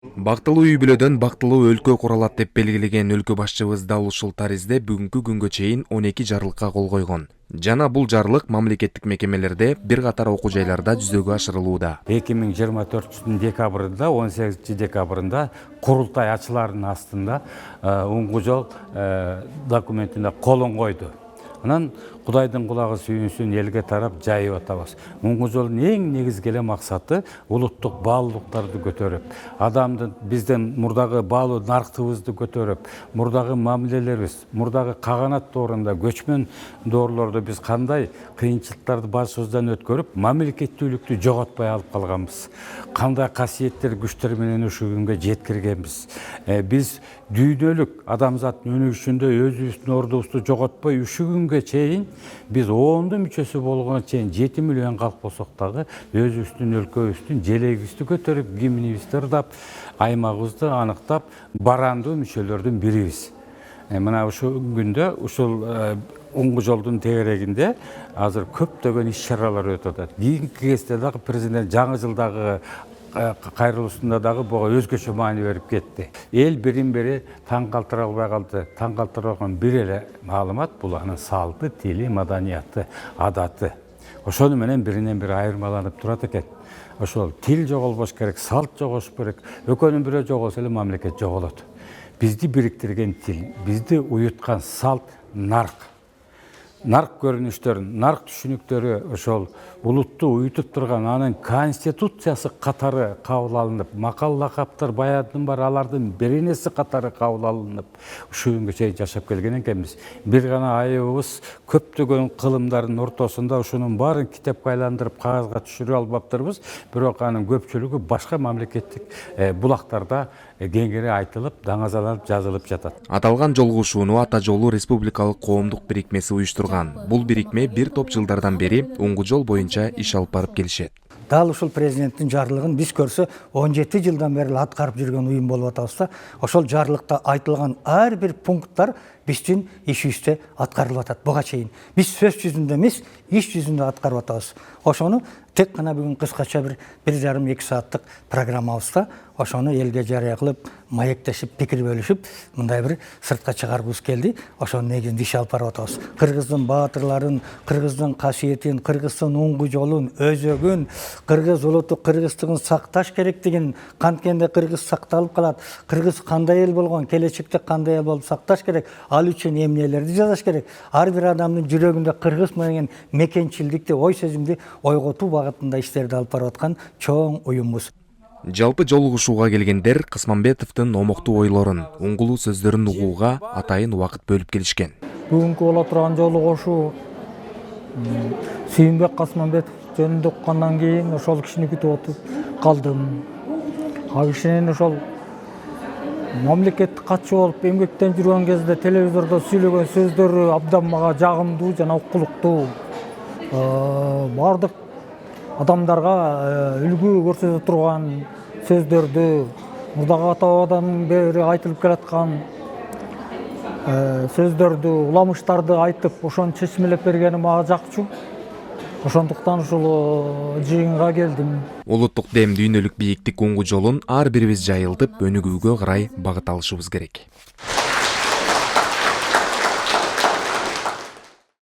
Бактылуу үй бүлөдөн бактылуу өлкө куралат деп белгилеген өлкө башчыбыз дал ушул таризде бүгүнкү күнгө чейин 12 жарлыкка кол койгон. Жана бул жарлык мамлекеттик мекемелерде бир катар окуу жайларда жүзөгө ашырылууда. 2024 декабрында 18 декабрында курултай ачыларынын астында уңгу жол документине колун койду. Анан Кудайдын кулагы сүйүнсүн, элге тарап жайып атабыз. Уңгу жолдун эң негизги эле максаты улуттук баалуулуктарды көтөрүп, адамдын бизден мурдагы баалуу нарктыбызды көтөрүп, мурдагы мамилелерибиз, мурдагы каганат доорунда көчмөн доорлорду биз кандай кыйынчылыктарды башыбыздан өткөрүп, мамлекеттүүлүктү жоготпой алып калганбыз. Кандай касиеттер, күчтөр менен ушул күнгө жеткиргенбиз. Биз дүйнөлүк адамзаттын өнүгүшүндө өзүбүздүн ордубузду жоготпой ушул күнгө чейин биз 10 мүчөсү болгон чейин 7 миллион калк болсок дагы өзүбүздүн өлкөбүздүн желегибизди көтөрүп, гимнибизди ырдап, аймагыбызды аныктап, барандуу мүчөлөрдүн бирибиз. Мына ушул күндө ушул уңгу жолдун тегерегинде азыр көптөгөн иш-чаралар өтүп атат. Кийинки кезде дагы президент жаңы жылдагы кайрылуусунда дагы буга өзгөчө маани берип кетти. Эл бирин бири таң калтыра албай калды. Таң калтырган бир эле маалымат бул анын салты, тили, маданияты, адаты. Ошону менен биринен бири айырмаланып турат экен. Ошол тил жоголбош керек, салт жогош керек. Экөөнүн бирөө жоголсо эле мамлекет жоголот. Бизди бириктирген тил, бизди уюткан салт, нарк. Нарк көрүнүштөр, нарк түшүнүктөрү ошол улутту уютуп турган анын конституциясы катары кабыл алынып, макал лакаптар баягыдан бар алардын беренеси катары кабыл алынып, ушул күнгө чейин жашап келген экенбиз. Бир гана айыбыбыз көптөгөн кылымдардын ортосунда ушунун баарын китепке айландырып, кагазга түшүрө албаптырбыз, бирок анын көпчүлүгү башка мамлекеттик булактарда кеңири айтылып, даңазаланып жазылып жатат. Аталган жолугушууну Ата жолу республикалык коомдук бирикмеси уюштурган. Бул бирикме бир топ жылдардан бери уңгу жол боюнча иш алып барып келишет. Дал ушул президенттин жарлыгын биз көрсө 17 жылдан бери аткарып жүргөн уюм болуп атабыз да, ошол жарлыкта айтылган ар бир пункттар биздин ишибизде аткарылып атат буга чейин. Биз сөз жүзүндө эмес, иш жүзүндө аткарып атабыз. Ошону тек гана бүгүн кыскача бир жарым 2 сааттык программабызда ошону элге жарыя кылып, маектешип, пикир бөлүшүп, мындай бир сыртка чыгаргыбыз келди. Ошонун негизинде иш алып барып атабыз. Кыргыздын баатырларын, кыргыздын касиетин, кыргыздын уңгу жолун, өзөгүн, кыргыз улуттук кыргыздыгын сакташ керектигин, канткенде кыргыз сакталып калат, кыргыз кандай эл болгон, келечекте кандай эл болуп сакташ керек, ал үчүн эмнелерди жасаш керек. Ар бир адамдын жүрөгүндө кыргыз менен мекенчилдикти, ой сезимди ойготуу багытында иштерди алып барып аткан чоң уюмбуз. Жалпы жолугушууга келгендер Касманбетовдун омоктуу ойлорун, уңгулуу сөздөрүн угууга атайын убакыт бөлүп келишкен. Бүгүнкү боло турган жолугушуу Сүйүнбек Касманбетов жөнүндө уккандан кийин ошол кишини күтүп отуп калдым. Ал кишинин ошол мамлекеттик катчы болуп эмгектен жүргөн кезде телевизордо сүйлөгөн сөздөрү абдан мага жагымдуу жана уккулуктуу. Бардык адамдарга үлгү көрсөтө турган сөздөрдү, мурдагы ата бабадан бери айтылып келаткан сөздөрдү, уламыштарды айтып, ошону чечмелеп бергени мага жакчу. Ошондуктан ушул жыйынга келдим. Улуттук дем дүйнөлүк бийиктик уңгу жолун ар бирибиз жайылтып, өнүгүүгө карай багыт алышыбыз керек.